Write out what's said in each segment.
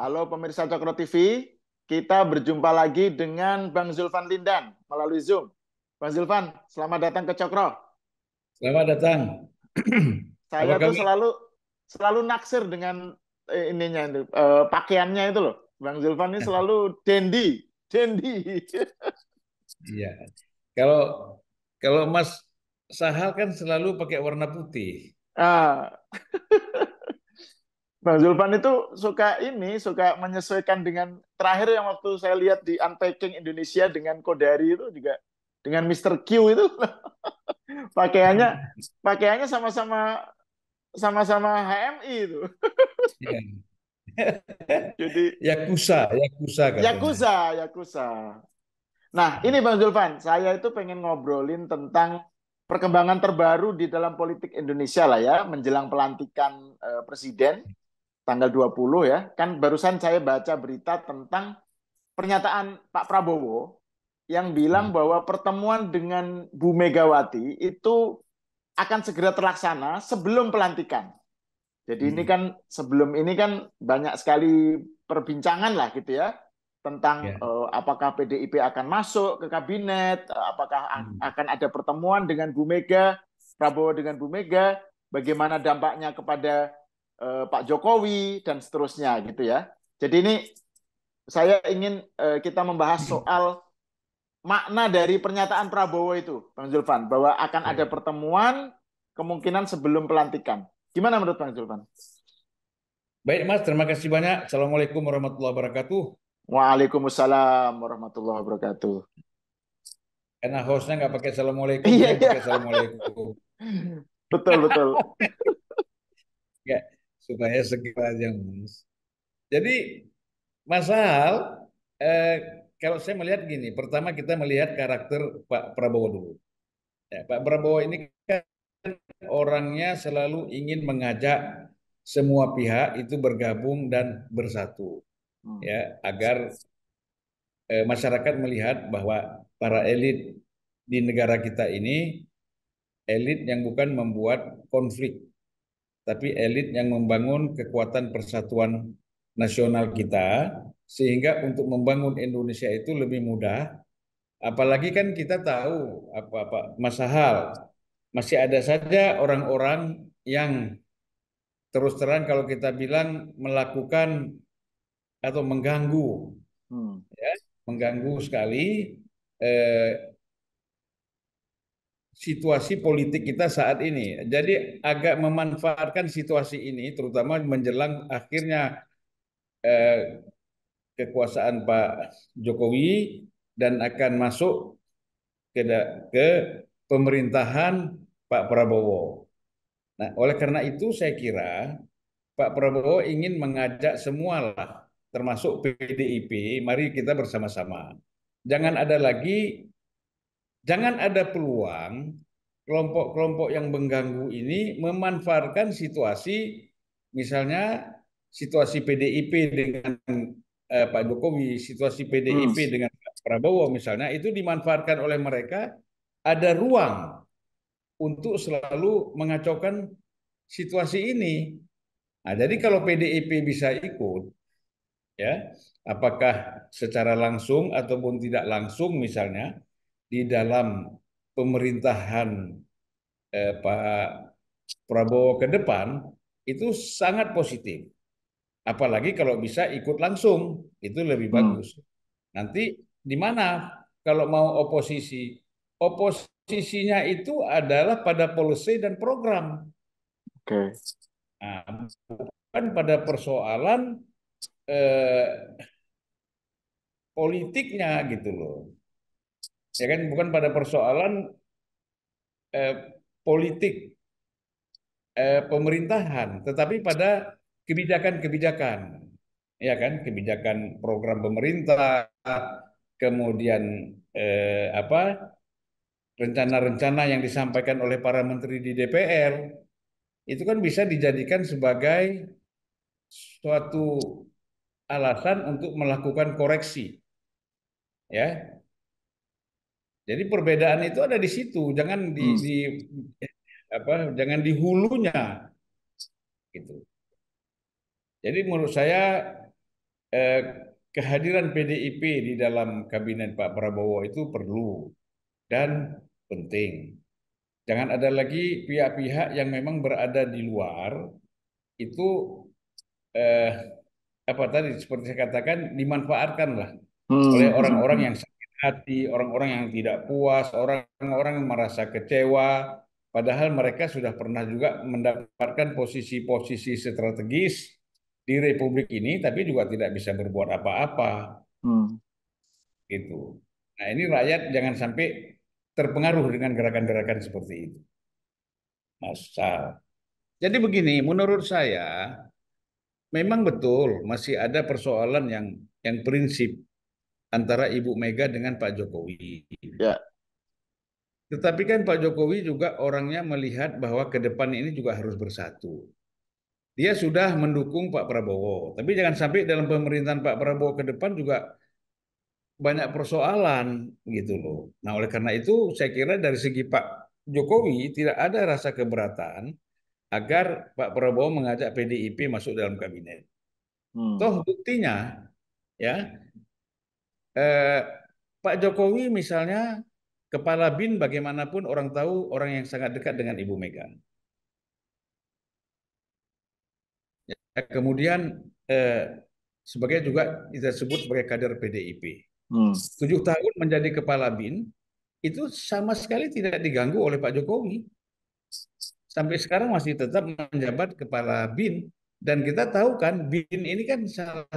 Halo pemirsa Cokro TV, kita berjumpa lagi dengan Bang Zulfan Lindan melalui Zoom. Bang Zulfan, selamat datang ke Cokro. Selamat datang. Apa Saya tuh kabar? selalu selalu naksir dengan ininya itu, pakaiannya itu loh. Bang Zulfan ini selalu dandy, dandy. Iya. Kalau kalau Mas Sahal kan selalu pakai warna putih. Ah, Bang Zulfan itu suka menyesuaikan dengan terakhir yang waktu saya lihat di Unpacking Indonesia dengan Kodari itu juga dengan Mister Q itu pakaiannya pakaiannya sama-sama HMI itu. Iya. Jadi Yakuza, Yakuza katanya. Yakuza, Yakuza. Nah, ini Bang Zulfan, saya itu pengen ngobrolin tentang perkembangan terbaru di dalam politik Indonesia lah ya, menjelang pelantikan presiden tanggal 20 ya. Kan barusan saya baca berita tentang pernyataan Pak Prabowo yang bilang Hmm. bahwa pertemuan dengan Bu Megawati itu akan segera terlaksana sebelum pelantikan. Jadi ini Hmm. kan sebelum ini kan banyak sekali perbincangan lah gitu ya tentang Ya. apakah PDIP akan masuk ke kabinet, apakah Hmm. akan ada pertemuan dengan Bu Mega, Prabowo dengan Bu Mega, bagaimana dampaknya kepada Pak Jokowi dan seterusnya gitu ya. Jadi ini saya ingin kita membahas soal makna dari pernyataan Prabowo itu, Bang Zulfan, bahwa akan ada Oke. pertemuan kemungkinan sebelum pelantikan. Gimana menurut Bang Zulfan? Baik Mas, terima kasih banyak. Assalamualaikum warahmatullahi wabarakatuh. Waalaikumsalam warahmatullahi wabarakatuh. Karena hostnya nggak pakai assalamualaikum, Iya, saya yang iya. pakai assalamualaikum. Betul, betul. Ya, supaya segera aja Mas. Jadi Mas Sahal, eh, kalau saya melihat gini, pertama kita melihat karakter Pak Prabowo dulu. Ya, Pak Prabowo ini kan orangnya selalu ingin mengajak semua pihak itu bergabung dan bersatu, Hmm, ya, agar masyarakat melihat bahwa para elit di negara kita ini elit yang bukan membuat konflik, tapi elit yang membangun kekuatan persatuan nasional kita, sehingga untuk membangun Indonesia itu lebih mudah. Apalagi kan kita tahu apa Mas Sahal, masih ada saja orang-orang yang terus terang kalau kita bilang melakukan atau mengganggu, hmm, ya, mengganggu sekali eh, situasi politik kita saat ini. Jadi agak memanfaatkan situasi ini, terutama menjelang akhirnya eh, kekuasaan Pak Jokowi dan akan masuk ke pemerintahan Pak Prabowo. Nah, oleh karena itu saya kira Pak Prabowo ingin mengajak semua lah, termasuk PDIP, mari kita bersama-sama. Jangan ada lagi, jangan ada peluang kelompok-kelompok yang mengganggu ini memanfaatkan situasi, misalnya situasi PDIP dengan Pak Jokowi, situasi hmm. PDIP dengan Pak Prabowo misalnya, itu dimanfaatkan oleh mereka, ada ruang untuk selalu mengacaukan situasi ini. Nah, jadi kalau PDIP bisa ikut, ya, apakah secara langsung ataupun tidak langsung misalnya di dalam pemerintahan Pak Prabowo ke depan itu sangat positif. Apalagi kalau bisa ikut langsung, itu lebih Hmm. bagus. Nanti di mana kalau mau oposisi? Oposisinya itu adalah pada policy dan program. Oke. Nah, bukan pada persoalan eh, politiknya gitu loh. Ya kan bukan pada persoalan politik pemerintahan, tetapi pada kebijakan-kebijakan. Ya kan, kebijakan program pemerintah, kemudian apa rencana-rencana yang disampaikan oleh para menteri di DPR itu kan bisa dijadikan sebagai suatu alasan untuk melakukan koreksi, ya. Jadi perbedaan itu ada di situ, jangan Hmm. jangan di hulunya gitu. Jadi menurut saya eh, kehadiran PDIP di dalam kabinet Pak Prabowo itu perlu dan penting. Jangan ada lagi pihak-pihak yang memang berada di luar itu eh, apa tadi seperti saya katakan dimanfaatkan lah oleh Hmm, hmm, orang-orang hmm, yang sakit hati, orang-orang yang tidak puas, orang-orang yang merasa kecewa, padahal mereka sudah pernah juga mendapatkan posisi-posisi strategis di Republik ini, tapi juga tidak bisa berbuat apa-apa, hmm. gitu. Nah, ini rakyat jangan sampai terpengaruh dengan gerakan-gerakan seperti itu. Masa. Jadi begini, menurut saya memang betul masih ada persoalan yang prinsip antara Ibu Mega dengan Pak Jokowi. Ya, Tetapi kan Pak Jokowi juga orangnya melihat bahwa ke depan ini juga harus bersatu. Dia sudah mendukung Pak Prabowo, tapi jangan sampai dalam pemerintahan Pak Prabowo ke depan juga banyak persoalan gitu loh. Nah, oleh karena itu saya kira dari segi Pak Jokowi tidak ada rasa keberatan agar Pak Prabowo mengajak PDIP masuk dalam kabinet. Toh hmm, buktinya ya eh, Pak Jokowi misalnya kepala BIN bagaimanapun orang tahu orang yang sangat dekat dengan Ibu Mega. Ya, kemudian sebagai juga kita sebut sebagai kader PDIP. hmm, 7 tahun menjadi kepala BIN itu sama sekali tidak diganggu oleh Pak Jokowi. Sampai sekarang masih tetap menjabat kepala BIN. Dan kita tahu kan BIN ini kan salah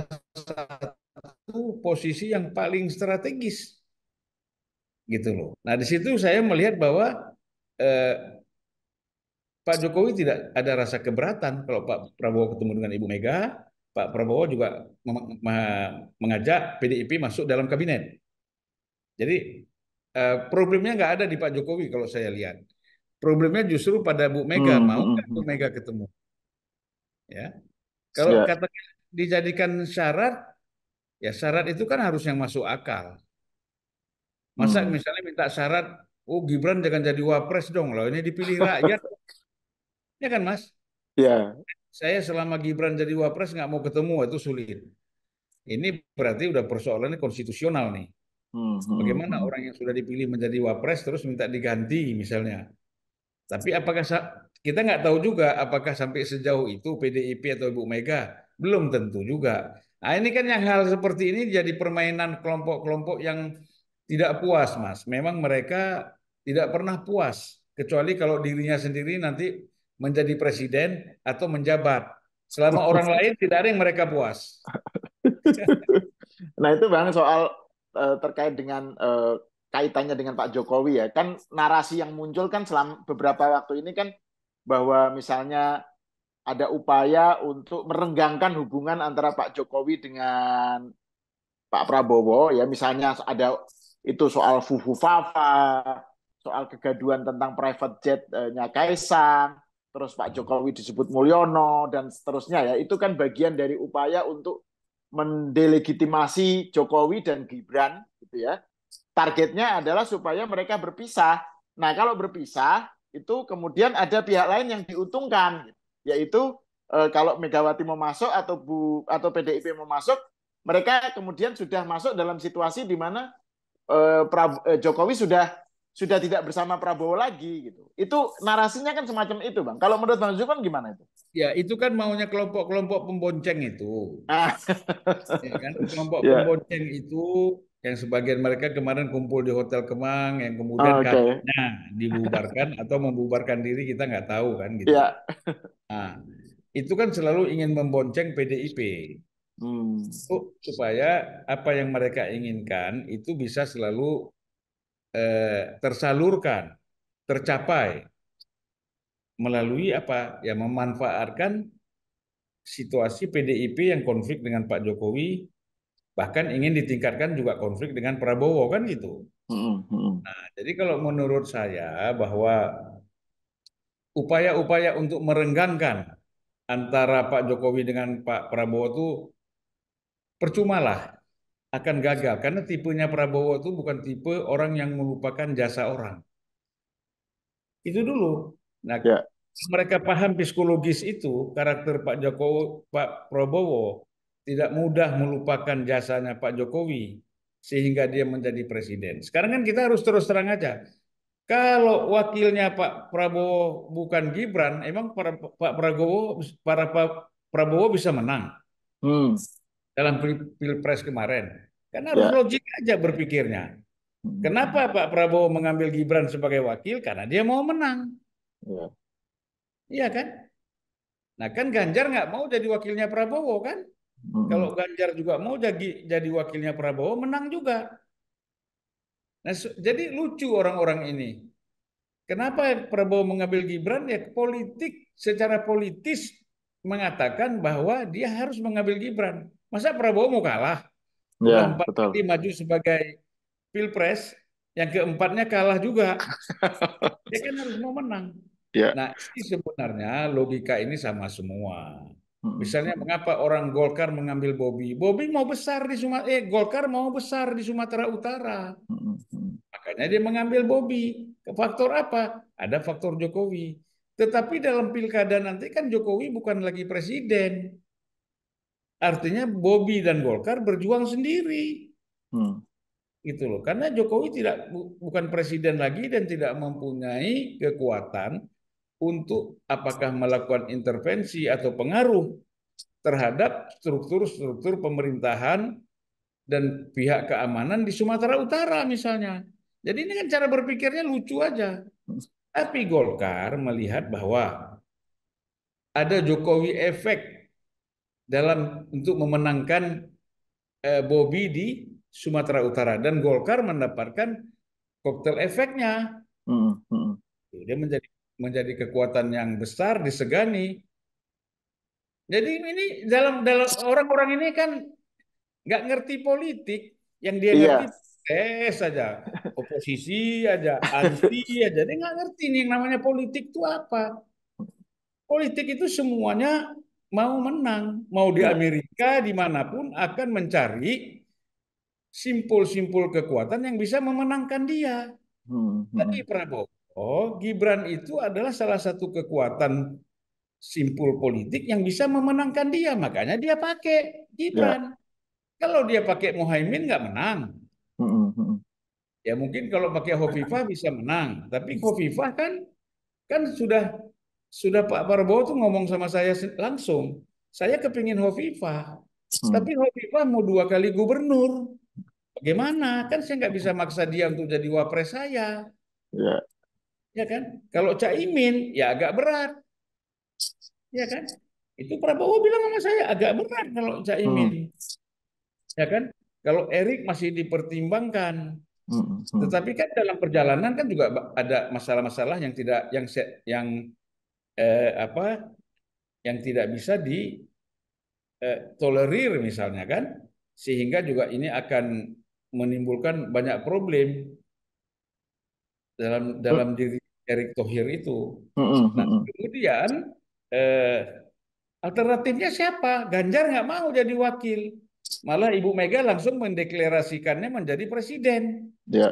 satu posisi yang paling strategis gitu loh. Nah di situ saya melihat bahwa eh, Pak Jokowi tidak ada rasa keberatan kalau Pak Prabowo ketemu dengan Ibu Mega. Pak Prabowo juga mengajak PDIP masuk dalam kabinet. Jadi problemnya nggak ada di Pak Jokowi kalau saya lihat. Problemnya justru pada Bu Mega. hmm, Mau hmm, nggak Bu hmm. Mega ketemu? Ya, kalau Ya, katakan dijadikan syarat, ya syarat itu kan harus yang masuk akal. Masa hmm, misalnya minta syarat, oh Gibran jangan jadi wapres dong, loh ini dipilih rakyat, ya kan Mas? ya, Saya selama Gibran jadi wapres nggak mau ketemu, itu sulit. Ini berarti udah persoalannya konstitusional nih. hmm, hmm, Bagaimana hmm. orang yang sudah dipilih menjadi wapres terus minta diganti misalnya. Tapi apakah kita nggak tahu juga apakah sampai sejauh itu PDIP atau Ibu Mega belum tentu juga. Nah ini kan yang hal seperti ini jadi permainan kelompok-kelompok yang tidak puas, Mas. Memang mereka tidak pernah puas kecuali kalau dirinya sendiri nanti menjadi presiden atau menjabat. Selama orang lain tidak ada yang mereka puas. Nah itu Bang soal terkait dengan kaitannya dengan Pak Jokowi ya. Kan narasi yang muncul kan selama beberapa waktu ini kan bahwa misalnya ada upaya untuk merenggangkan hubungan antara Pak Jokowi dengan Pak Prabowo ya. Misalnya ada itu soal Fufu Fafa, soal kegaduhan tentang private jet-nya Kaisang, terus Pak Jokowi disebut Mulyono dan seterusnya ya. Itu kan bagian dari upaya untuk mendelegitimasi Jokowi dan Gibran gitu ya. Targetnya adalah supaya mereka berpisah. Nah, kalau berpisah itu kemudian ada pihak lain yang diuntungkan yaitu kalau Megawati mau masuk atau PDIP mau masuk, mereka kemudian sudah masuk dalam situasi di mana Jokowi sudah tidak bersama Prabowo lagi gitu. Itu narasinya kan semacam itu, Bang. Kalau menurut Bang Zulfan gimana itu? Ya, itu kan maunya kelompok-kelompok pembonceng itu. Ah, Ya kan, kelompok ya, pembonceng itu yang sebagian mereka kemarin kumpul di Hotel Kemang, yang kemudian oke, katanya dibubarkan atau membubarkan diri kita nggak tahu kan gitu. ya, Nah, itu kan selalu ingin membonceng PDIP hmm, supaya apa yang mereka inginkan itu bisa selalu tersalurkan, tercapai melalui apa? Ya memanfaatkan situasi PDIP yang konflik dengan Pak Jokowi, bahkan ingin ditingkatkan juga konflik dengan Prabowo kan gitu. hmm, hmm, Jadi kalau menurut saya bahwa upaya-upaya untuk merenggangkan antara Pak Jokowi dengan Pak Prabowo itu percumalah, akan gagal karena tipenya Prabowo itu bukan tipe orang yang melupakan jasa orang. Itu dulu. Nah, ya, mereka paham psikologis itu, karakter Pak Jokowi, Pak Prabowo, tidak mudah melupakan jasanya Pak Jokowi sehingga dia menjadi presiden. Sekarang kan kita harus terus terang aja. Kalau wakilnya Pak Prabowo bukan Gibran, emang Pak Prabowo Prabowo bisa menang Hmm. dalam Pilpres kemarin? Kan harus Ya. logik aja berpikirnya. Hmm. Kenapa Pak Prabowo mengambil Gibran sebagai wakil? Karena dia mau menang. Ya. Iya kan? Nah kan Ganjar nggak mau jadi wakilnya Prabowo kan? Kalau Hmm. Ganjar juga mau jadi wakilnya Prabowo, menang juga. Nah, jadi lucu orang-orang ini. Kenapa Prabowo mengambil Gibran? Ya politik, secara politis mengatakan bahwa dia harus mengambil Gibran. Masa Prabowo mau kalah? Udah Ya, 4 kali betul. maju sebagai Pilpres, yang keempatnya kalah juga. Dia kan harus mau menang. Ya. Nah, ini sebenarnya logika ini sama semua. Hmm. Misalnya Hmm. mengapa orang Golkar mengambil Bobi? Bobi mau besar di Sumatera, Golkar mau besar di Sumatera Utara. Hmm. Hmm. Makanya dia mengambil Bobi. Faktor apa? Ada faktor Jokowi. Tetapi dalam pilkada nanti kan Jokowi bukan lagi presiden. Artinya Bobi dan Golkar berjuang sendiri. Hmm. Gitu loh. Karena Jokowi bukan presiden lagi dan tidak mempunyai kekuatan untuk apakah melakukan intervensi atau pengaruh terhadap struktur-struktur pemerintahan dan pihak keamanan di Sumatera Utara misalnya. Jadi ini kan cara berpikirnya lucu aja. Tapi Golkar melihat bahwa ada Jokowi efek dalam untuk memenangkan Bobi di Sumatera Utara dan Golkar mendapatkan koktel efeknya. Hmm. Hmm. Dia menjadi kekuatan yang besar disegani. Jadi ini dalam dalam orang-orang ini kan nggak ngerti politik, yang dia ngerti Iya. saja, oposisi aja, anti aja, dia nggak ngerti nih yang namanya politik itu apa. Politik itu semuanya mau menang, mau di Ya. Amerika dimanapun akan mencari simpul-simpul kekuatan yang bisa memenangkan dia. Hmm. Tapi Hmm. Prabowo, Gibran itu adalah salah satu kekuatan simpul politik yang bisa memenangkan dia, makanya dia pakai Ya. Gibran. Kalau dia pakai Muhaimin nggak menang. Hmm. Hmm. Ya mungkin kalau pakai Hovifah bisa menang, tapi Hovifah kan kan sudah Pak Prabowo tuh ngomong sama saya langsung, saya kepingin Hovifah, Hmm. tapi Hovifah mau 2 kali gubernur. Bagaimana? Kan saya nggak bisa maksa dia untuk jadi wapres saya, Ya. ya kan? Kalau Caimin ya agak berat, ya kan? Itu Prabowo bilang sama saya agak berat kalau Caimin, Hmm. ya kan? Kalau Erik masih dipertimbangkan. Hmm. Hmm. Tetapi kan dalam perjalanan kan juga ada masalah-masalah yang tidak yang apa yang tidak bisa ditolerir misalnya kan, sehingga juga ini akan menimbulkan banyak problem dalam Hmm. dalam diri Erick Thohir itu. Hmm. Nah Hmm. kemudian eh, alternatifnya siapa? Ganjar nggak mau jadi wakil, malah Ibu Mega langsung mendeklarasikannya menjadi presiden, Ya.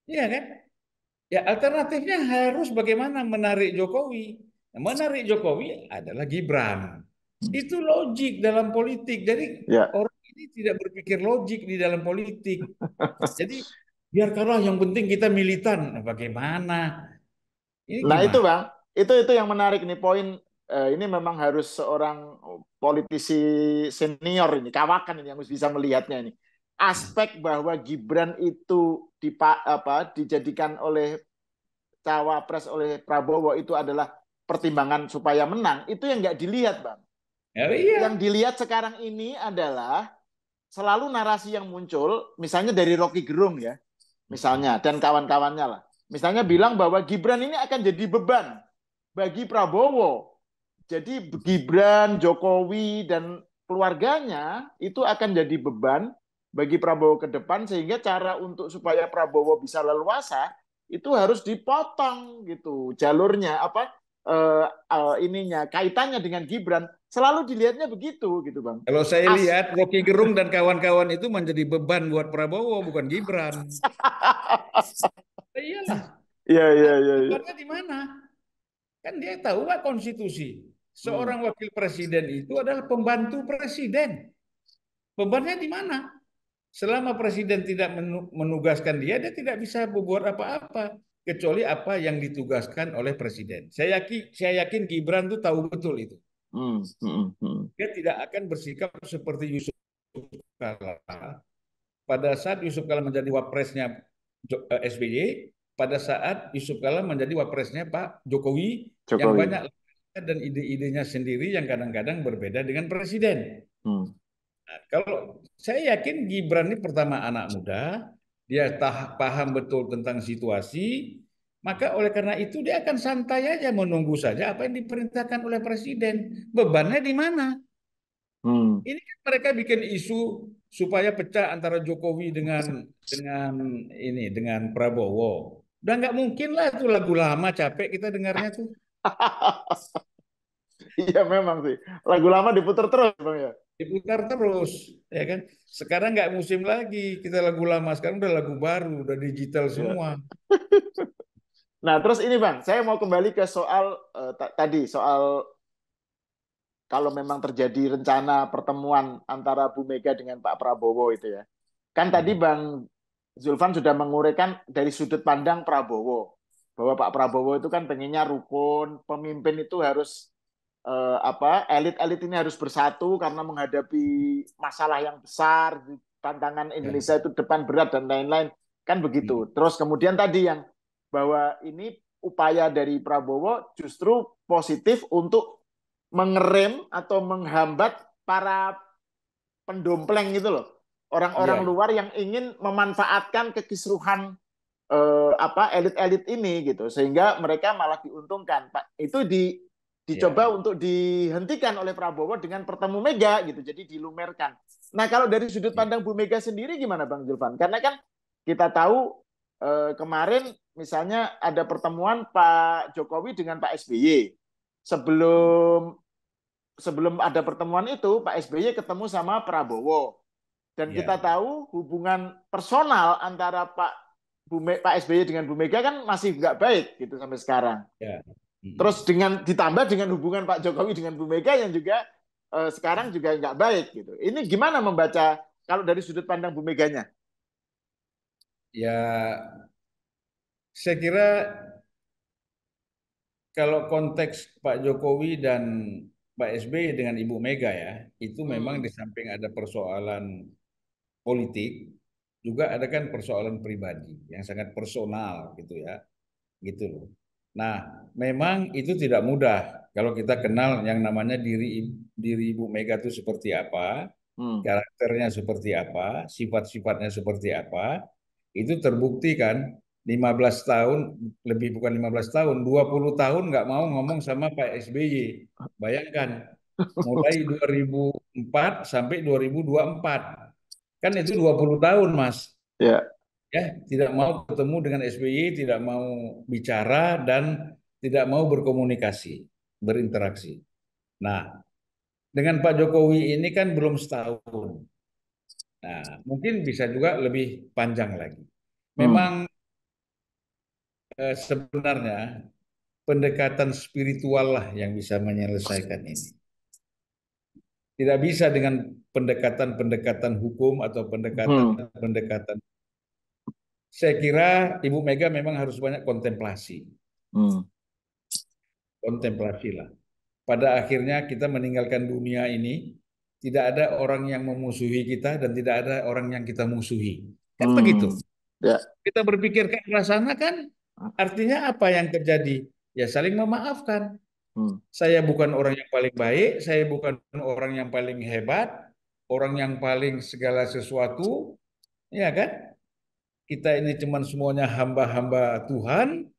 iya kan? Ya, alternatifnya harus bagaimana menarik Jokowi. Nah, menarik Jokowi adalah Gibran. Hmm. Itu logik dalam politik. Jadi Ya. orang ini tidak berpikir logik di dalam politik. Jadi biarkanlah yang penting kita militan. Nah, bagaimana? Ini Nah itu gimana? Bang, itu yang menarik nih poin. Ini memang harus seorang politisi senior ini, kawakan ini yang harus bisa melihatnya ini. Aspek bahwa Gibran itu dijadikan oleh cawapres oleh Prabowo itu adalah pertimbangan supaya menang, itu yang nggak dilihat Bang. Ya, Yang iya. dilihat sekarang ini adalah selalu narasi yang muncul, misalnya dari Rocky Gerung ya, misalnya, dan kawan-kawannya lah. Misalnya bilang bahwa Gibran ini akan jadi beban bagi Prabowo. Jadi Gibran, Jokowi, dan keluarganya itu akan jadi beban bagi Prabowo ke depan, sehingga cara untuk supaya Prabowo bisa leluasa itu harus dipotong gitu jalurnya apa ininya kaitannya dengan Gibran selalu dilihatnya begitu gitu Bang. Kalau saya As lihat Rocky Gerung dan kawan-kawan itu menjadi beban buat Prabowo, bukan Gibran. Iyalah, Iya iya iya iya. bebannya di mana? Kan dia tahu nggak konstitusi. Hmm. Seorang wakil presiden itu adalah pembantu presiden. Bebannya di mana? Selama presiden tidak menugaskan dia, dia tidak bisa berbuat apa-apa kecuali apa yang ditugaskan oleh presiden. Saya yakin Gibran tuh tahu betul itu. Hmm. Hmm. Hmm. Dia tidak akan bersikap seperti Yusuf Kala. Pada saat Yusuf Kala menjadi wapresnya SBY, pada saat Yusuf Kala menjadi wapresnya Pak Jokowi yang Jokowi. banyak dan ide-idenya sendiri yang kadang-kadang berbeda dengan presiden. Hmm. Nah, kalau saya yakin Gibran ini pertama anak muda, dia paham betul tentang situasi, maka oleh karena itu dia akan santai aja menunggu saja apa yang diperintahkan oleh presiden. Bebannya di mana? Hmm. Ini kan mereka bikin isu supaya pecah antara Jokowi dengan Prabowo. Udah nggak mungkin lah itu lagu lama capek kita dengarnya tuh. Iya memang sih. Lagu lama diputar terus, Bang ya. Diputar terus, ya kan? Sekarang nggak musim lagi kita lagu lama, sekarang udah lagu baru, udah digital Iya. semua. Nah, terus ini Bang, saya mau kembali ke soal tadi soal kalau memang terjadi rencana pertemuan antara Bu Mega dengan Pak Prabowo itu ya. Kan tadi Hmm. Bang Zulfan sudah menguraikan dari sudut pandang Prabowo bahwa Pak Prabowo itu kan pengennya rukun, pemimpin itu harus elit-elit ini harus bersatu karena menghadapi masalah yang besar, tantangan Ya. Indonesia itu depan berat dan lain-lain, kan Hmm. begitu. Terus kemudian tadi yang bahwa ini upaya dari Prabowo justru positif untuk mengerem atau menghambat para pendompleng gitu loh. Orang-orang Iya, luar yang ingin memanfaatkan kekisruhan elit-elit ini gitu sehingga mereka malah diuntungkan. Pak itu dicoba iya, untuk dihentikan oleh Prabowo dengan pertemu Mega gitu, jadi dilumerkan. Nah kalau dari sudut iya, pandang Bu Mega sendiri gimana Bang Julvan? Karena kan kita tahu kemarin misalnya ada pertemuan Pak Jokowi dengan Pak SBY. Sebelum sebelum ada pertemuan itu Pak SBY ketemu sama Prabowo dan kita iya, tahu hubungan personal antara Pak SBY dengan Bu Mega kan masih nggak baik gitu sampai sekarang. iya. Terus Hmm. dengan ditambah dengan hubungan Pak Jokowi dengan Bu Mega yang juga sekarang juga nggak baik gitu. Ini gimana membaca kalau dari sudut pandang Bu Meganya? Ya, saya kira kalau konteks Pak Jokowi dan Pak SBY dengan Ibu Mega ya, itu memang Hmm. di samping ada persoalan politik, juga ada kan persoalan pribadi yang sangat personal gitu ya, gitu loh. Nah, memang itu tidak mudah kalau kita kenal yang namanya diri Ibu Mega itu seperti apa, Hmm. karakternya seperti apa, sifat-sifatnya seperti apa, itu terbukti kan 15 tahun, lebih bukan 15 tahun, 20 tahun nggak mau ngomong sama Pak SBY. Bayangkan, mulai 2004 sampai 2024. Kan itu 20 tahun, Mas. Ya. Ya, tidak mau ketemu dengan SBY, tidak mau bicara dan tidak mau berkomunikasi, berinteraksi. Nah, dengan Pak Jokowi ini kan belum setahun. Nah, mungkin bisa juga lebih panjang lagi. Hmm. Memang sebenarnya pendekatan spiritual lah yang bisa menyelesaikan ini. Tidak bisa dengan pendekatan-pendekatan hukum atau Hmm. pendekatan-pendekatan. Saya kira Ibu Mega memang harus banyak kontemplasi. Hmm. Kontemplasi lah. Pada akhirnya kita meninggalkan dunia ini, tidak ada orang yang memusuhi kita dan tidak ada orang yang kita musuhi. Kan begitu. Hmm. Ya. Kita berpikir ke arah sana kan artinya apa yang terjadi? Ya saling memaafkan. Hmm. Saya bukan orang yang paling baik, saya bukan orang yang paling hebat, orang yang paling segala sesuatu, ya kan? Kita ini cuman semuanya hamba-hamba Tuhan,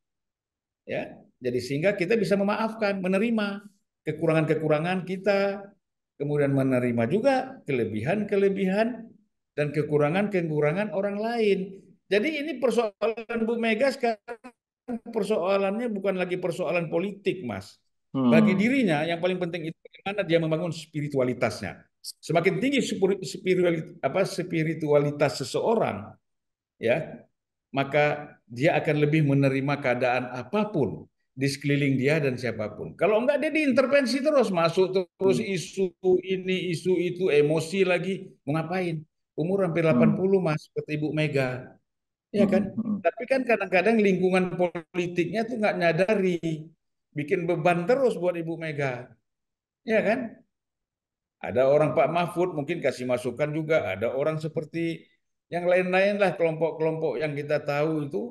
ya. Jadi sehingga kita bisa memaafkan, menerima kekurangan-kekurangan kita, kemudian menerima juga kelebihan-kelebihan dan kekurangan-kekurangan orang lain. Jadi ini persoalan Bu Mega sekarang persoalannya bukan lagi persoalan politik, Mas. Bagi Hmm. dirinya yang paling penting itu bagaimana dia membangun spiritualitasnya. Semakin tinggi spiritualitas seseorang, ya, maka dia akan lebih menerima keadaan apapun. di sekeliling dia dan siapapun. Kalau enggak dia diintervensi terus, masuk terus Hmm. isu ini, isu itu, emosi lagi. Mau ngapain? Umur hampir Hmm. 80 Mas, seperti Ibu Mega. Ya kan? Hmm. Hmm. Tapi kan kadang-kadang lingkungan politiknya tuh nggak nyadari. Bikin beban terus buat Ibu Mega. Ya kan? Ada orang Pak Mahfud mungkin kasih masukan juga. Ada orang seperti yang lain-lain lah kelompok-kelompok yang kita tahu itu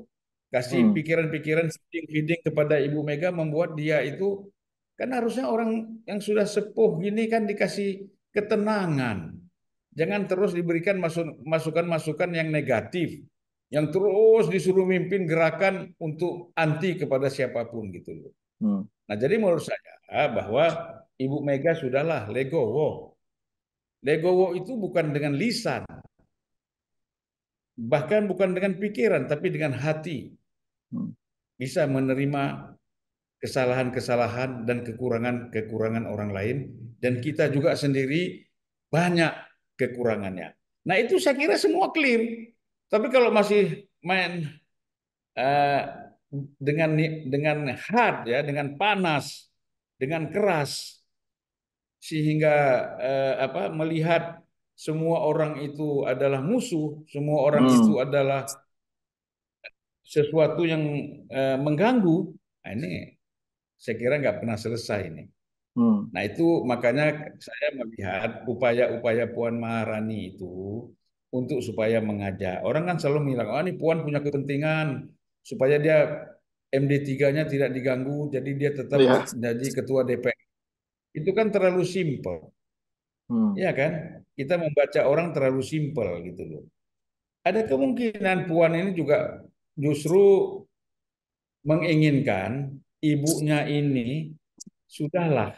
kasih Hmm. pikiran-pikiran feeding-feeding kepada Ibu Mega membuat dia itu kan harusnya orang yang sudah sepuh gini kan dikasih ketenangan. Jangan terus diberikan masukan-masukan yang negatif, yang terus disuruh mimpin gerakan untuk anti kepada siapapun gitu loh. Hmm. Nah, jadi menurut saya bahwa Ibu Mega sudahlah legowo. Legowo itu bukan dengan lisan, bahkan bukan dengan pikiran, tapi dengan hati. Hmm. Bisa menerima kesalahan-kesalahan dan kekurangan-kekurangan orang lain. Dan kita juga sendiri banyak kekurangannya. Nah itu saya kira semua clear. Tapi kalau masih main eh, dengan hard ya, dengan panas, dengan keras, sehingga melihat semua orang itu adalah musuh, semua orang itu Hmm. adalah sesuatu yang mengganggu. Nah, ini saya kira nggak pernah selesai ini. Hmm. Nah itu makanya saya melihat upaya-upaya Puan Maharani itu untuk supaya mengajak. Orang kan selalu bilang, oh ini Puan punya kepentingan supaya dia MD3-nya tidak diganggu, jadi dia tetap Ya. jadi ketua DPR. Itu kan terlalu simpel. Hmm. Ya kan? Kita membaca orang terlalu simpel gitu loh. Ada kemungkinan Puan ini juga justru menginginkan ibunya ini sudahlah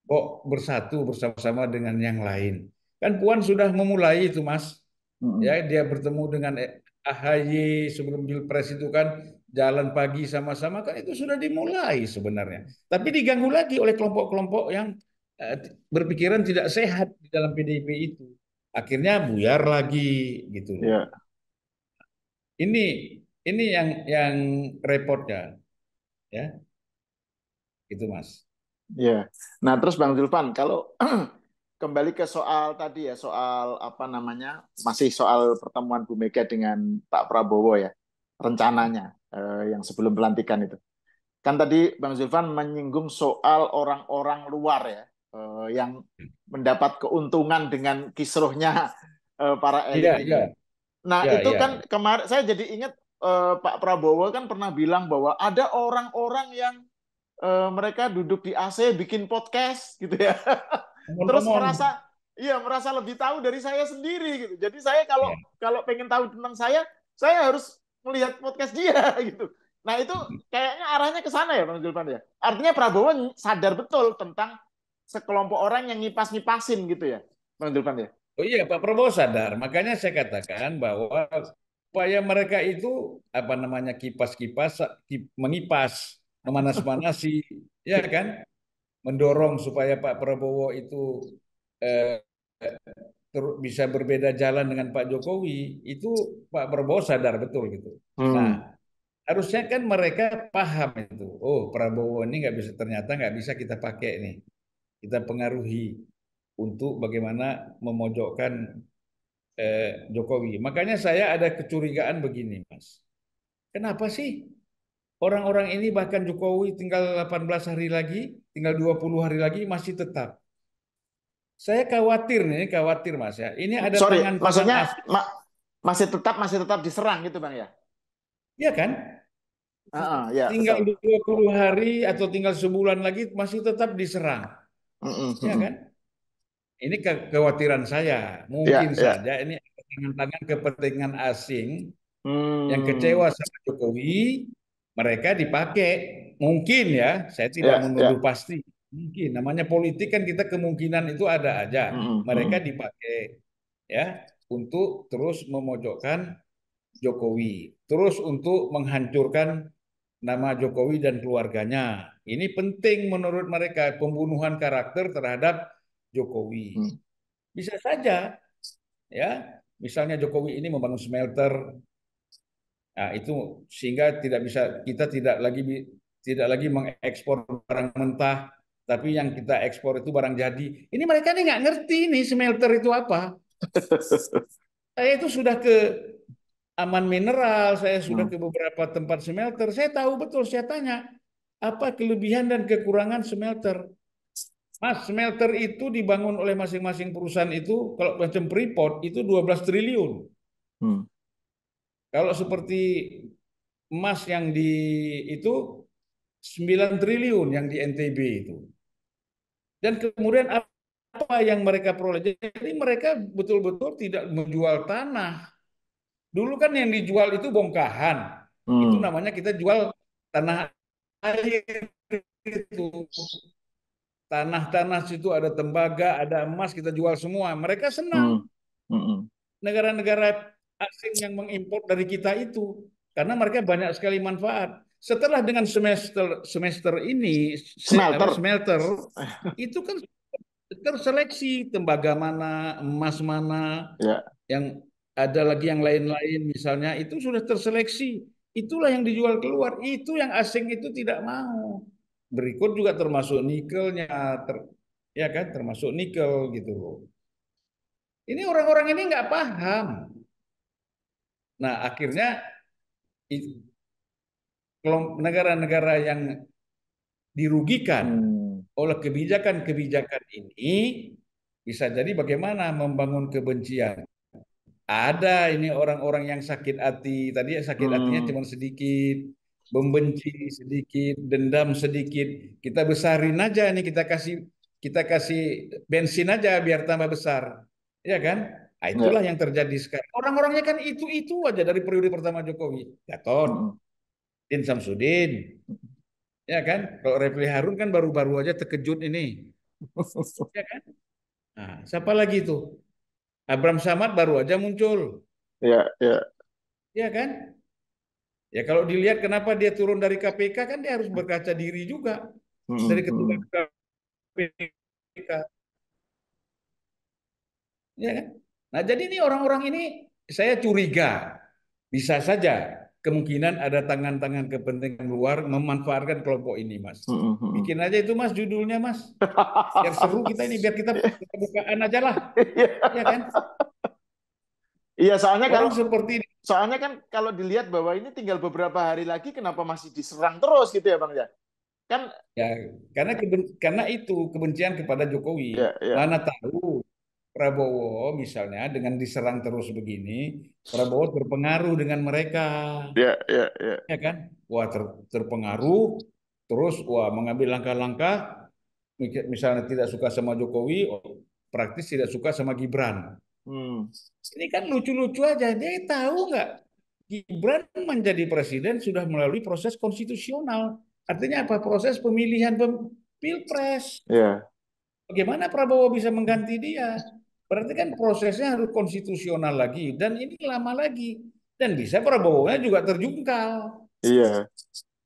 kok bersatu bersama-sama dengan yang lain. Kan Puan sudah memulai itu Mas. Ya, Hmm. dia bertemu dengan AHY sebelum Pilpres itu kan jalan pagi sama-sama kan itu sudah dimulai sebenarnya. Tapi diganggu lagi oleh kelompok-kelompok yang eh, berpikiran tidak sehat di dalam PDIP itu. Akhirnya buyar lagi gitu loh. Ya. Ini yang repotnya ya, gitu Mas. Ya. Nah, terus Bang Zulfan, kalau kembali ke soal tadi ya, soal apa namanya, masih soal pertemuan Bu Mega dengan Pak Prabowo ya, rencananya yang sebelum pelantikan itu. Kan tadi Bang Zulfan menyinggung soal orang-orang luar ya, yang mendapat keuntungan dengan kisruhnya para elit Iya, ini. iya, Nah, iya, itu iya. kan kemarin saya jadi ingat Pak Prabowo kan pernah bilang bahwa ada orang-orang yang mereka duduk di AC bikin podcast gitu ya. Terus Ngomong-ngomong, merasa lebih tahu dari saya sendiri gitu. Jadi saya kalau ya. kalau pengen tahu tentang saya harus melihat podcast dia gitu. Nah, itu kayaknya arahnya ke sana ya Bang Zulfan ya. Artinya Prabowo sadar betul tentang sekelompok orang yang ngipas-ngipasin gitu ya, Bang Zulfan ya. Oh iya, Pak Prabowo sadar. Makanya saya katakan bahwa upaya mereka itu apa namanya kipas-kipas, mengipas, memanas-manasi, ya kan, mendorong supaya Pak Prabowo itu eh, bisa berbeda jalan dengan Pak Jokowi. Itu Pak Prabowo sadar betul gitu. Hmm. Nah, harusnya kan mereka paham itu. Oh, Prabowo ini nggak bisa ternyata nggak bisa kita pakai nih, kita pengaruhi untuk bagaimana memojokkan Jokowi. Makanya saya ada kecurigaan begini, Mas. Kenapa sih orang-orang ini bahkan Jokowi tinggal 18 hari lagi, tinggal 20 hari lagi masih tetap. Saya khawatir nih, khawatir Mas ya. Ini ada Sorry, tangan-tangan maksudnya asing, masih tetap diserang gitu Bang ya. ya kan? Ya, Tinggal betul. 20 hari atau tinggal sebulan lagi masih tetap diserang, Mm-mm, ya mm-mm. kan? Ini kekhawatiran saya. Mungkin Ya, ya. saja ini ada tangan-tangan kepentingan asing yang Hmm, kecewa sama Jokowi, mereka dipakai. Mungkin ya, saya tidak ya, menuduh ya. pasti. Mungkin, namanya politik kan kita kemungkinan itu ada aja. Mm-mm, Mereka mm-mm. dipakai ya untuk terus memojokkan Jokowi, terus untuk menghancurkan nama Jokowi dan keluarganya. Ini penting menurut mereka pembunuhan karakter terhadap Jokowi. Mm. Bisa saja ya, misalnya Jokowi ini membangun smelter. Nah, itu sehingga tidak bisa kita tidak lagi mengekspor barang mentah, tapi yang kita ekspor itu barang jadi. Ini mereka nih nggak ngerti nih smelter itu apa. Saya itu sudah ke Aman Mineral, saya sudah Hmm. ke beberapa tempat smelter. Saya tahu betul, saya tanya, apa kelebihan dan kekurangan smelter? Mas, smelter itu dibangun oleh masing-masing perusahaan itu, kalau macam Freeport, itu 12 triliun. Hmm. Kalau seperti emas yang di itu 9 triliun yang di NTB itu. Dan kemudian apa yang mereka peroleh? Jadi mereka betul-betul tidak menjual tanah. Dulu kan yang dijual itu bongkahan. Itu Hmm. namanya kita jual tanah air itu. Tanah-tanah situ ada tembaga, ada emas, kita jual semua. Mereka Hmm. senang Hmm. negara-negara asing yang mengimpor dari kita itu karena mereka banyak sekali manfaat. Setelah dengan semester semester ini Smelter. smelter itu kan terseleksi tembaga mana, emas mana, Ya. yang ada lagi yang lain-lain misalnya itu sudah terseleksi. Itulah yang dijual keluar. Itu yang asing itu tidak mau. Berikut juga termasuk nikelnya, ya kan, termasuk nikel gitu loh. Ini orang-orang ini nggak paham. Nah, akhirnya negara-negara yang dirugikan Hmm. oleh kebijakan-kebijakan ini bisa jadi bagaimana membangun kebencian. Ada ini orang-orang yang sakit hati, tadi sakit hatinya Hmm. cuma sedikit, membenci sedikit, dendam sedikit. Kita besarin aja nih, kita kasih bensin aja biar tambah besar. Ya kan? Nah, itulah Ya. yang terjadi sekarang. Orang-orangnya kan itu-itu aja dari periode pertama Jokowi. Gatot, Hmm. Din Samsudin, ya kan? Kalau Refli Harun kan baru-baru aja terkejut ini, ya kan? Nah, siapa lagi tuh? Abraham Samad baru aja muncul, Ya. Ya. ya kan? Ya kalau dilihat kenapa dia turun dari KPK kan dia harus berkaca diri juga dari Hmm. ketua Hmm. KPK, ya kan? Nah, jadi ini orang-orang ini saya curiga bisa saja kemungkinan ada tangan-tangan kepentingan luar memanfaatkan kelompok ini, Mas. Hmm. Hmm. Bikin aja itu Mas judulnya, Mas. Biar seru kita ini, biar kita buka-bukaan aja lah, ya kan? Iya, soalnya kalau Orang seperti ini. soalnya kan kalau dilihat bahwa ini tinggal beberapa hari lagi, kenapa masih diserang terus gitu ya, Bang ya? Kan Ya, karena itu kebencian kepada Jokowi. ya, ya, Mana tahu Prabowo misalnya dengan diserang terus begini, Prabowo terpengaruh dengan mereka, ya, ya, ya. ya kan? Wah, terpengaruh, terus wah mengambil langkah-langkah, misalnya tidak suka sama Jokowi, praktis tidak suka sama Gibran. Hmm. Ini kan lucu-lucu aja. Dia tahu nggak? Gibran menjadi presiden sudah melalui proses konstitusional. Artinya apa? Proses pemilihan pilpres. Ya, Bagaimana Prabowo bisa mengganti dia? Berarti kan prosesnya harus konstitusional lagi. Dan ini lama lagi. Dan bisa Prabowo-nya juga terjungkal. iya.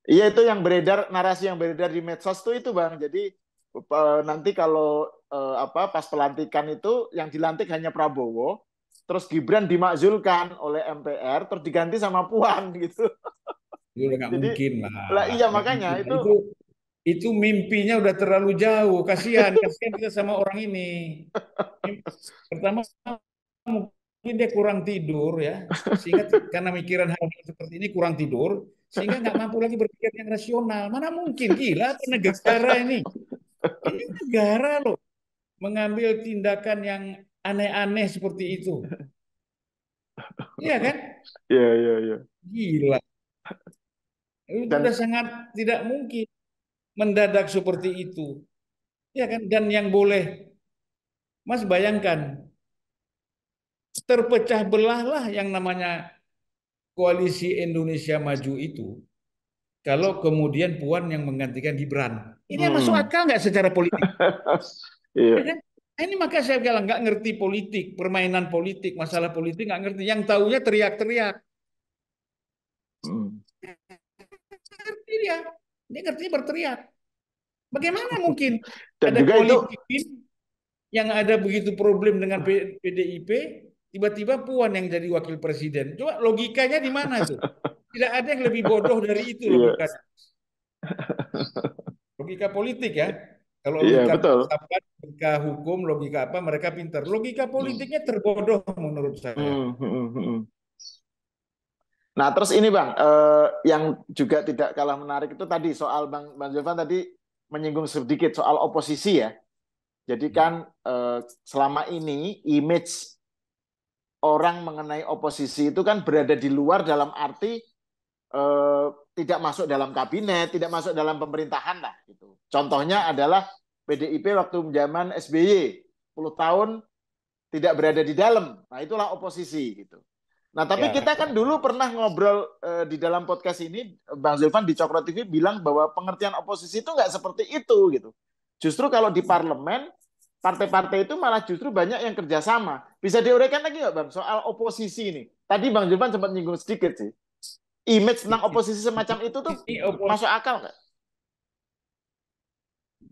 Iya, itu yang beredar, narasi yang beredar di medsos tuh itu, Bang. Jadi nanti kalau apa pas pelantikan itu yang dilantik hanya Prabowo, terus Gibran dimakzulkan oleh MPR, terus diganti sama Puan gitu. Itu udah nggak Jadi mungkin lah lah. iya Nggak makanya mungkin. itu. Itu mimpinya udah terlalu jauh. Kasihan, kasihan kita sama orang ini. Pertama mungkin dia kurang tidur ya, sehingga karena mikiran hal seperti ini kurang tidur, sehingga nggak mampu lagi berpikir yang rasional. Mana mungkin gila apa negara ini? Ini negara loh mengambil tindakan yang aneh-aneh seperti itu. Iya kan? Iya, iya, iya. Gila. Itu Dan udah sangat tidak mungkin mendadak seperti itu. Ya kan? Dan yang boleh, Mas bayangkan, terpecah belahlah yang namanya koalisi Indonesia Maju itu. Kalau kemudian Puan yang menggantikan Gibran, ini yang masuk hmm. akal nggak secara politik? Ya Iya. kan? Nah, ini maka saya bilang nggak ngerti politik, permainan politik, masalah politik nggak ngerti. Yang tahunya teriak-teriak, Hmm. ngerti dia ngerti berteriak. Bagaimana mungkin Dan ada juga itu koalisi yang ada begitu problem dengan PDIP, tiba-tiba Puan yang jadi wakil presiden? Coba logikanya di mana itu? Tidak ada yang lebih bodoh dari itu iya, logikanya. Logika politik ya. Kalau Iya, logika betul. filsafat, logika hukum, logika apa, mereka pintar. Logika Hmm. politiknya terbodoh menurut saya. Hmm, hmm, hmm. Nah, terus ini Bang, yang juga tidak kalah menarik itu tadi soal Bang Zulfan tadi menyinggung sedikit soal oposisi ya. Jadi kan selama ini image orang mengenai oposisi itu kan berada di luar dalam arti eh, tidak masuk dalam kabinet, tidak masuk dalam pemerintahan lah gitu. Contohnya adalah PDIP waktu zaman SBY 10 tahun tidak berada di dalam. Nah, itulah oposisi gitu. Nah, tapi Ya, kita kan dulu pernah ngobrol di dalam podcast ini, Bang Zulfan di Cokro TV bilang bahwa pengertian oposisi itu nggak seperti itu gitu. Justru kalau di parlemen, partai-partai itu malah justru banyak yang kerjasama. Bisa diuraikan lagi nggak Bang soal oposisi ini? Tadi Bang Zulfan sempat nyinggung sedikit sih. Image tentang oposisi semacam itu tuh ini masuk akal nggak?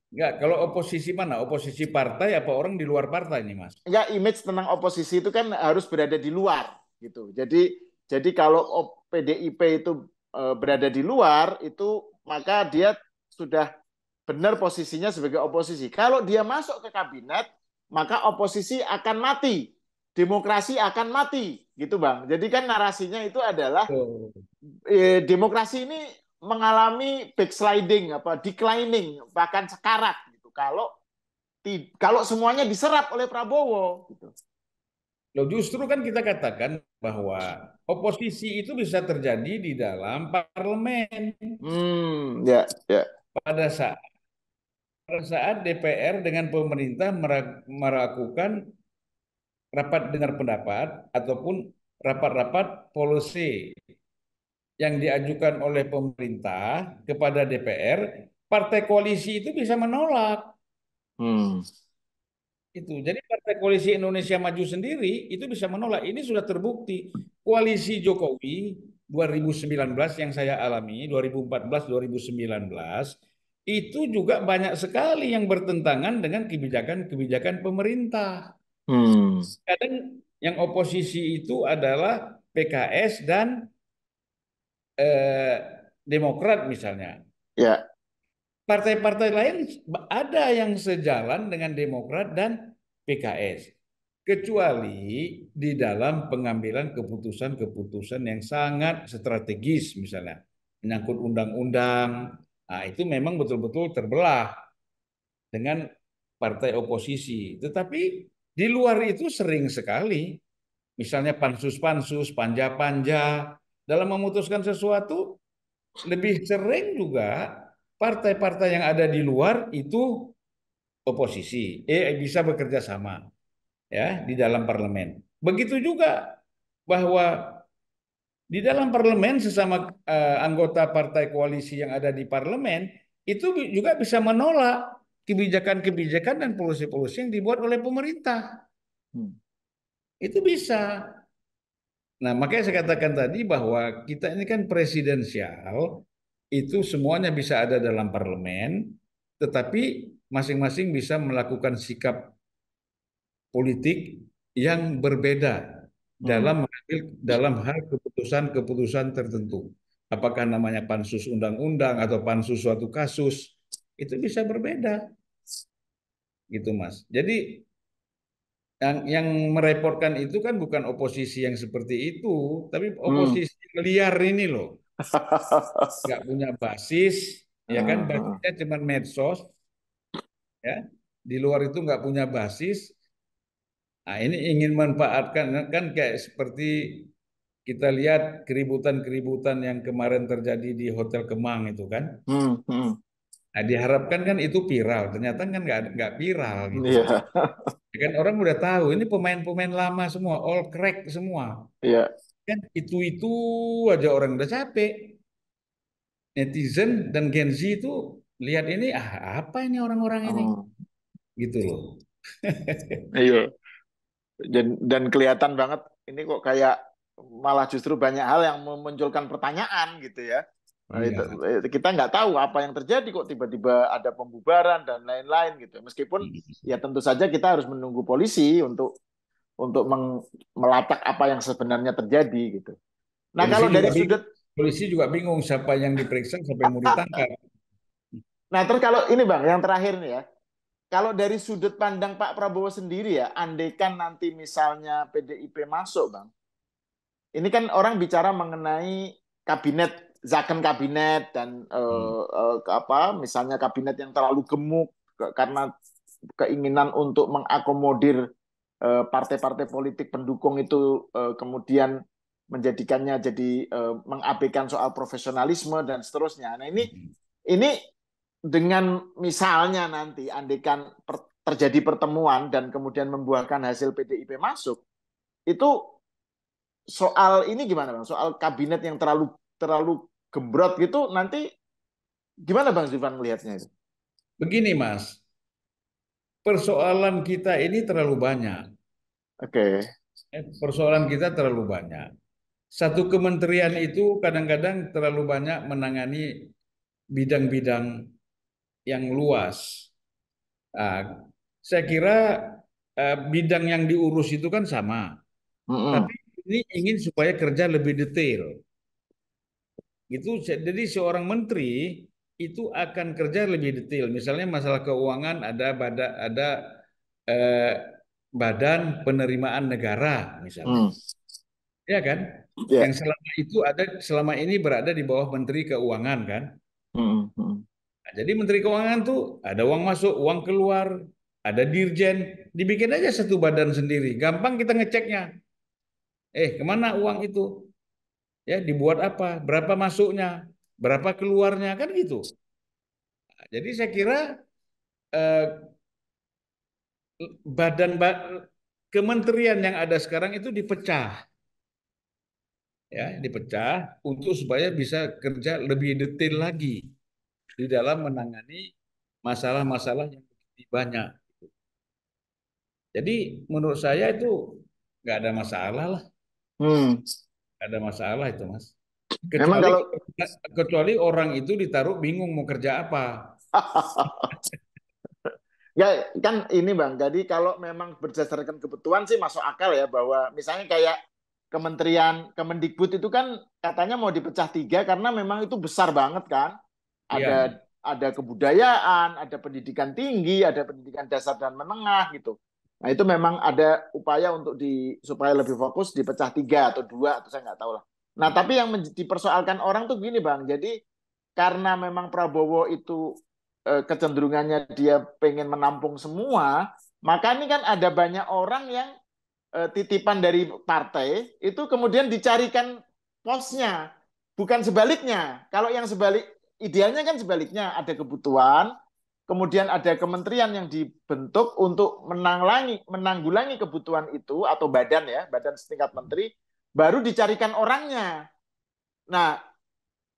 enggak, kalau oposisi mana? Oposisi partai apa orang di luar partai nih, Mas? Ya, image tentang oposisi itu kan harus berada di luar gitu. Jadi kalau PDIP itu berada di luar itu maka dia sudah benar posisinya sebagai oposisi. Kalau dia masuk ke kabinet maka oposisi akan mati, demokrasi akan mati, gitu Bang. Jadi kan narasinya itu adalah Oh. demokrasi ini mengalami backsliding apa declining bahkan sekarat gitu. Kalau semuanya diserap oleh Prabowo gitu. Loh, justru kan kita katakan bahwa oposisi itu bisa terjadi di dalam parlemen Ya, ya. pada saat DPR dengan pemerintah melakukan rapat dengar pendapat ataupun rapat-rapat policy yang diajukan oleh pemerintah kepada DPR, partai koalisi itu bisa menolak. Hmm, Itu. Jadi Partai Koalisi Indonesia Maju sendiri itu bisa menolak. Ini sudah terbukti. Koalisi Jokowi 2019 yang saya alami, 2014-2019, itu juga banyak sekali yang bertentangan dengan kebijakan-kebijakan pemerintah. hmm, Kadang yang oposisi itu adalah PKS dan eh, Demokrat misalnya. ya. Partai-partai lain ada yang sejalan dengan Demokrat dan PKS. Kecuali di dalam pengambilan keputusan-keputusan yang sangat strategis misalnya. Menyangkut undang-undang. Nah, itu memang betul-betul terbelah dengan partai oposisi. Tetapi di luar itu sering sekali. Misalnya pansus-pansus, panja-panja. Dalam memutuskan sesuatu lebih sering juga partai-partai yang ada di luar itu oposisi, bisa bekerja sama ya di dalam parlemen. Begitu juga bahwa di dalam parlemen sesama anggota partai koalisi yang ada di parlemen itu juga bisa menolak kebijakan-kebijakan dan polisi-polisi yang dibuat oleh pemerintah. Hmm, Itu bisa. Nah, makanya saya katakan tadi bahwa kita ini kan presidensial, itu semuanya bisa ada dalam parlemen, tetapi masing-masing bisa melakukan sikap politik yang berbeda hmm. dalam hal keputusan-keputusan tertentu. Apakah namanya pansus undang-undang atau pansus suatu kasus, itu bisa berbeda, gitu Mas. Jadi yang merepotkan itu kan bukan oposisi yang seperti itu, tapi Hmm. oposisi liar ini loh, nggak punya basis, ya kan? Ah, Basisnya cuma medsos, ya. Di luar itu nggak punya basis. Nah, ini ingin manfaatkan kan kayak seperti kita lihat keributan-keributan yang kemarin terjadi di Hotel Kemang itu kan. hmm. Nah, diharapkan kan itu viral, ternyata kan nggak viral gitu loh. Iya, Ya kan orang udah tahu ini pemain-pemain lama semua, all crack semua. iya. Kan itu aja orang udah capek. Netizen dan Gen Z itu lihat ini apa ini orang-orang ini Hmm. gitu loh. Iya. Dan kelihatan banget ini kok kayak malah justru banyak hal yang memunculkan pertanyaan gitu ya. Nah, Iya. kita nggak tahu apa yang terjadi kok tiba-tiba ada pembubaran dan lain-lain gitu. Meskipun ya tentu saja kita harus menunggu polisi untuk melacak apa yang sebenarnya terjadi gitu. Nah Polisi kalau juga dari bingung, sudut polisi juga bingung siapa yang diperiksa, siapa yang mau ditangkap. Nah, terus kalau ini Bang, yang terakhir nih ya. Kalau dari sudut pandang Pak Prabowo sendiri ya, andaikan nanti misalnya PDIP masuk, Bang. Ini kan orang bicara mengenai kabinet, zakon kabinet dan Hmm. apa, misalnya kabinet yang terlalu gemuk karena keinginan untuk mengakomodir partai-partai politik pendukung itu kemudian menjadikannya jadi mengabaikan soal profesionalisme dan seterusnya. Nah ini dengan misalnya nanti andaikan terjadi pertemuan dan kemudian membuahkan hasil PDIP masuk, itu soal ini gimana Bang? Soal kabinet yang terlalu terlalu gembrot gitu nanti gimana Bang Zulfan melihatnya itu? Begini Mas, persoalan kita ini terlalu banyak. Oke. Persoalan kita terlalu banyak. Satu kementerian itu kadang-kadang terlalu banyak menangani bidang-bidang yang luas. Ah, saya kira bidang yang diurus itu kan sama, Mm-mm. tapi ini ingin supaya kerja lebih detail. Gitu. Jadi seorang menteri itu akan kerja lebih detail. Misalnya masalah keuangan ada eh, badan penerimaan negara misalnya, Mm. ya kan? Ya. Yang selama ini berada di bawah Menteri Keuangan kan? Mm-mm. Mm-mm. Nah, jadi Menteri Keuangan tuh ada uang masuk, uang keluar, ada dirjen, dibikin aja satu badan sendiri. Gampang kita ngeceknya. Kemana uang itu? Ya, dibuat apa? Berapa masuknya? Berapa keluarnya? Kan gitu. Nah, jadi saya kira eh, badan kementerian yang ada sekarang itu dipecah, ya, dipecah untuk supaya bisa kerja lebih detail lagi di dalam menangani masalah-masalah yang lebih banyak. Jadi menurut saya itu nggak ada masalah lah, Hmm. nggak ada masalah itu Mas. Memang Kecuali kalau kecuali orang itu ditaruh bingung mau kerja apa. ya kan ini Bang, jadi kalau memang berdasarkan kebutuhan sih masuk akal ya bahwa misalnya kayak Kementerian Kemendikbud itu kan katanya mau dipecah tiga karena memang itu besar banget kan. Iya. Ada kebudayaan, ada pendidikan tinggi, ada pendidikan dasar dan menengah gitu. Nah itu memang ada upaya untuk supaya lebih fokus dipecah tiga atau dua atau saya nggak tahu lah. Nah tapi yang dipersoalkan orang tuh gini Bang, jadi karena memang Prabowo itu kecenderungannya dia pengen menampung semua, maka ini kan ada banyak orang yang titipan dari partai itu kemudian dicarikan posnya, bukan sebaliknya. Kalau yang sebalik idealnya kan sebaliknya, ada kebutuhan, kemudian ada kementerian yang dibentuk untuk menanggulangi kebutuhan itu atau badan ya, badan setingkat menteri, baru dicarikan orangnya. Nah,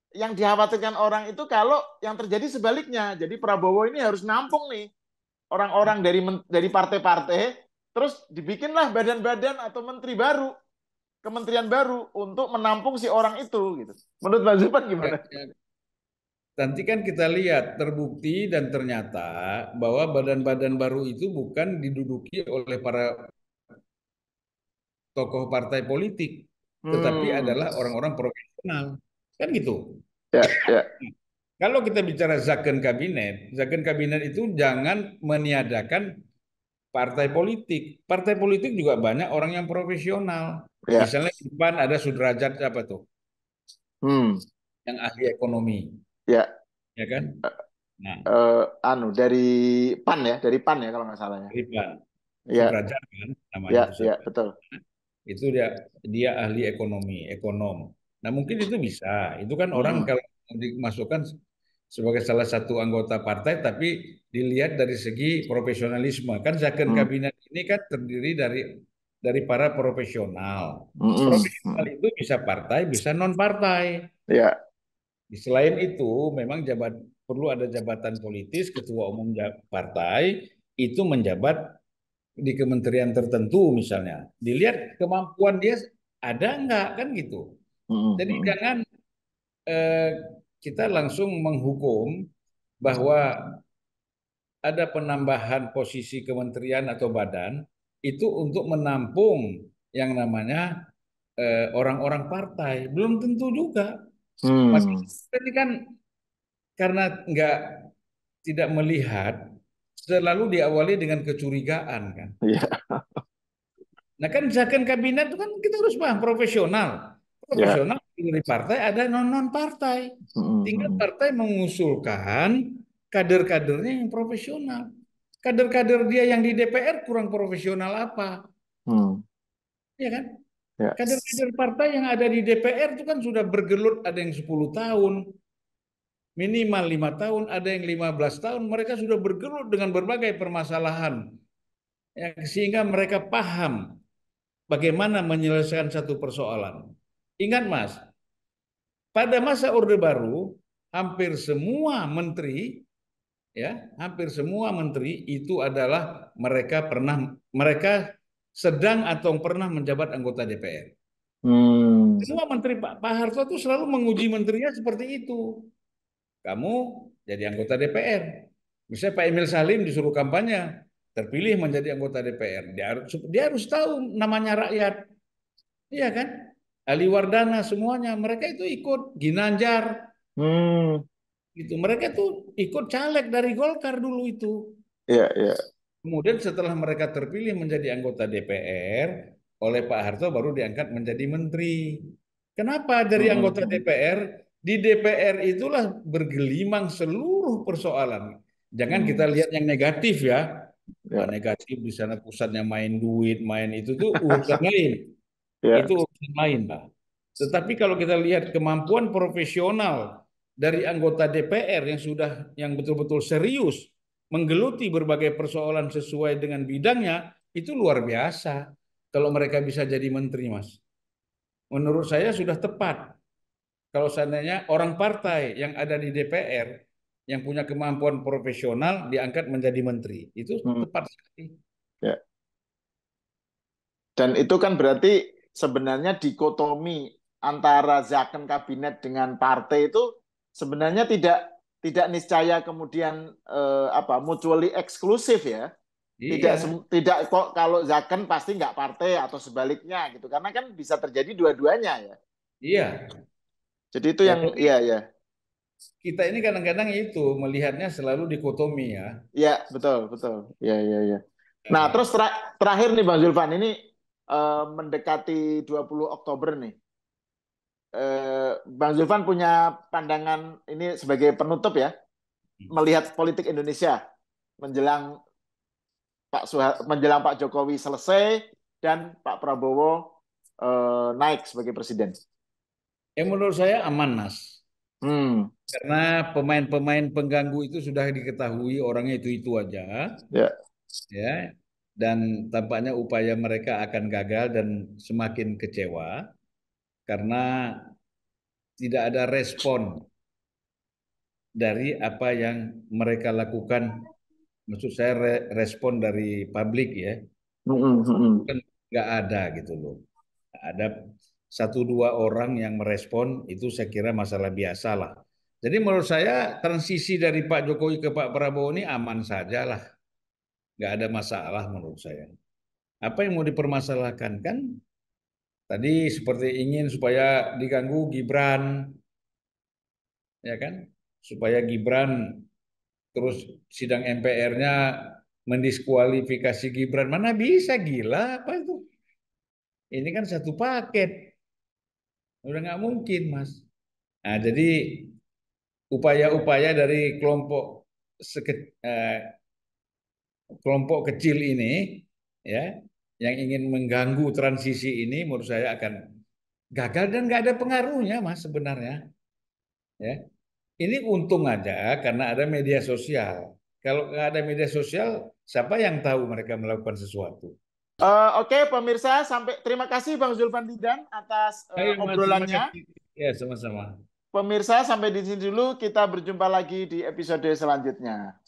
yang dikhawatirkan orang itu kalau yang terjadi sebaliknya. Jadi Prabowo ini harus nampung nih orang-orang dari partai-partai, terus dibikinlah badan-badan atau menteri baru, kementerian baru untuk menampung si orang itu gitu. Menurut Mas Zulfan Ya, gimana? ya. Nanti kan kita lihat terbukti dan ternyata bahwa badan-badan baru itu bukan diduduki oleh para tokoh partai politik, tetapi Hmm, adalah orang-orang profesional. Kan gitu. ya, ya. Kalau kita bicara zakon kabinet itu jangan meniadakan partai politik. Partai politik juga banyak orang yang profesional. Ya. Misalnya di depan ada Sudrajat apa tuh, Hmm, yang ahli ekonomi, ya. ya kan? Nah, Anu dari PAN ya, dari PAN ya kalau nggak salah ya. di depan Ya, Sudrajat kan namanya ya, itu ya, siapa? betul. Itu dia dia ahli ekonomi, ekonom. Nah, mungkin itu bisa. Itu kan orang Hmm, kalau dimasukkan sebagai salah satu anggota partai, tapi dilihat dari segi profesionalisme. Kan zakon hmm, kabinet ini kan terdiri dari para profesional. hmm, Profesional hmm. itu bisa partai, bisa non partai. Ya, Selain itu, memang perlu ada jabatan politis, ketua umum partai itu menjabat di kementerian tertentu misalnya. Dilihat kemampuan dia ada enggak kan gitu. hmm, Jadi hmm, jangan eh, kita langsung menghukum bahwa ada penambahan posisi kementerian atau badan itu untuk menampung yang namanya orang-orang partai. Belum tentu juga. Maka hmm. ini kan karena enggak tidak melihat selalu diawali dengan kecurigaan kan. Iya, Nah kan zakon kabinet itu kan kita harus paham profesional. ya. Profesional dari partai ada non partai. Tinggal Mm-mm. partai mengusulkan kader-kadernya yang profesional. Kader-kader dia yang di DPR kurang profesional apa? Hmm. Ya kan? Ya. Kader-kader partai yang ada di DPR itu kan sudah bergelut, ada yang 10 tahun, minimal 5 tahun, ada yang 15 tahun. Mereka sudah bergelut dengan berbagai permasalahan. Ya, sehingga mereka paham bagaimana menyelesaikan satu persoalan. Ingat Mas, pada masa Orde Baru, hampir semua menteri, ya, hampir semua menteri itu adalah mereka sedang atau pernah menjabat anggota DPR. Hmm. Semua menteri Pak Harto itu selalu menguji menterinya seperti itu. Kamu jadi anggota DPR. Misalnya Pak Emil Salim disuruh kampanye, terpilih menjadi anggota DPR. Dia harus tahu namanya rakyat. Iya kan? Ali Wardana semuanya mereka itu ikut Ginanjar Hmm. gitu. Mereka tuh ikut caleg dari Golkar dulu itu. Ya, ya. Kemudian setelah mereka terpilih menjadi anggota DPR oleh Pak Harto baru diangkat menjadi menteri. Kenapa dari anggota Mm-mm. DPR? Di DPR itulah bergelimang seluruh persoalan. Jangan kita Hmm. lihat yang negatif ya. Wah, Ya, negatif di sana pusatnya main duit, main itu tuh urusan lain. ya. Itu urusan lain, Pak. Tetapi kalau kita lihat kemampuan profesional dari anggota DPR yang betul-betul serius menggeluti berbagai persoalan sesuai dengan bidangnya, itu luar biasa. Kalau mereka bisa jadi menteri, Mas. Menurut saya sudah tepat. Kalau seandainya orang partai yang ada di DPR yang punya kemampuan profesional diangkat menjadi menteri, itu Hmm. tepat sekali. Ya. Dan itu kan berarti sebenarnya dikotomi antara zakon kabinet dengan partai itu sebenarnya tidak niscaya kemudian apa mutually eksklusif ya. Tidak Iya, tidak kok kalau zakon pasti nggak partai atau sebaliknya gitu. Karena kan bisa terjadi dua-duanya ya. iya. Jadi itu Ya, yang tapi iya ya. kita ini kadang-kadang itu melihatnya selalu dikotomi ya. Iya, betul, betul. Iya, iya, iya. Nah, Eh, terus terakhir nih Bang Zulfan, ini mendekati 20 Oktober nih. Bang Zulfan punya pandangan ini sebagai penutup ya, melihat politik Indonesia menjelang menjelang Pak Jokowi selesai dan Pak Prabowo naik sebagai presiden. menurut saya aman, Mas. Hmm, Karena pemain-pemain pengganggu itu sudah diketahui orangnya itu-itu aja, ya. ya. Dan tampaknya upaya mereka akan gagal dan semakin kecewa karena tidak ada respon dari apa yang mereka lakukan. Maksud saya respon dari publik ya, Hmm, hmm, hmm. kan nggak ada gitu loh. Ada satu dua orang yang merespon itu saya kira masalah biasa lah. Jadi menurut saya transisi dari Pak Jokowi ke Pak Prabowo ini aman saja lah, nggak ada masalah menurut saya. Apa yang mau dipermasalahkan kan? Tadi seperti ingin supaya diganggu Gibran, ya kan? Supaya Gibran terus sidang MPR-nya mendiskualifikasi Gibran. Mana bisa gila apa itu? Ini kan satu paket, udah nggak mungkin Mas. Nah, jadi upaya-upaya dari kelompok kecil ini ya yang ingin mengganggu transisi ini menurut saya akan gagal dan nggak ada pengaruhnya Mas sebenarnya ya. Ini untung aja karena ada media sosial. Kalau nggak ada media sosial, siapa yang tahu mereka melakukan sesuatu? Oke, pemirsa, sampai terima kasih Bang Zulfan Lidan atas Ayo Mas, terima obrolannya. kasih. Ya, sama-sama. Pemirsa, sampai di sini dulu. Kita berjumpa lagi di episode selanjutnya.